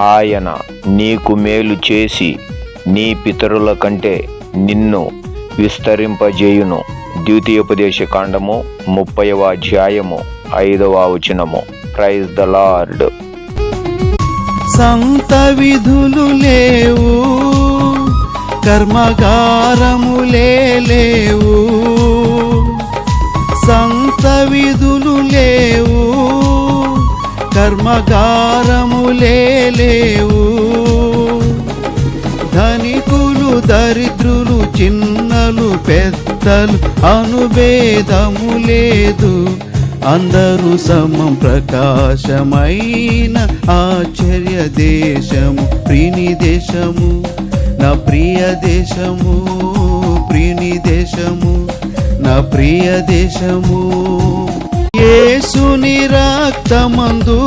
ఆయన నీకు మేలు చేసి నీ పితరుల కంటే నిన్ను విస్తరింపజేయును. ద్వితీయోపదేశకాండము 30వ అధ్యాయము 5వ వచనము. Praise the Lord. సంత విధులు లేవు, కర్మగారములే లేవు. సంత విధులు లేవు, కర్మగారములే లేవు. ధనికులు దరిద్రులు, చిన్నలు పెద్దలు అనుభేదము లేదు. అందరూ సమం. ప్రకాశమైన ఆశ్చర్య దేశము ప్రియుని దేశము, నా ప్రియ దేశము, ప్రియుని దేశము, నా ప్రియ దేశము. యేసుని రక్తమందు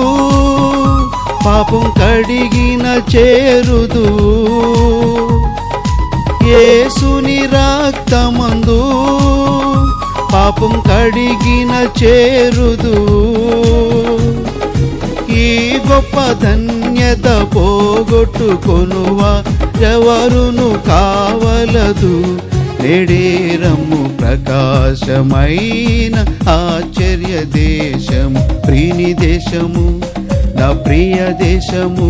పాపం కడిగిన చేరుదు. యేసుని రక్తమందు పాపం కడిగిన చేరుదు. ఈ గొప్ప ధన్యత పోగొట్టుకొనువా ఎవరును కావలదు. నేడేరము. ప్రకాశమైన ఆశ్చర్య దేశము ప్రియుని దేశము, నా ప్రియ దేశము,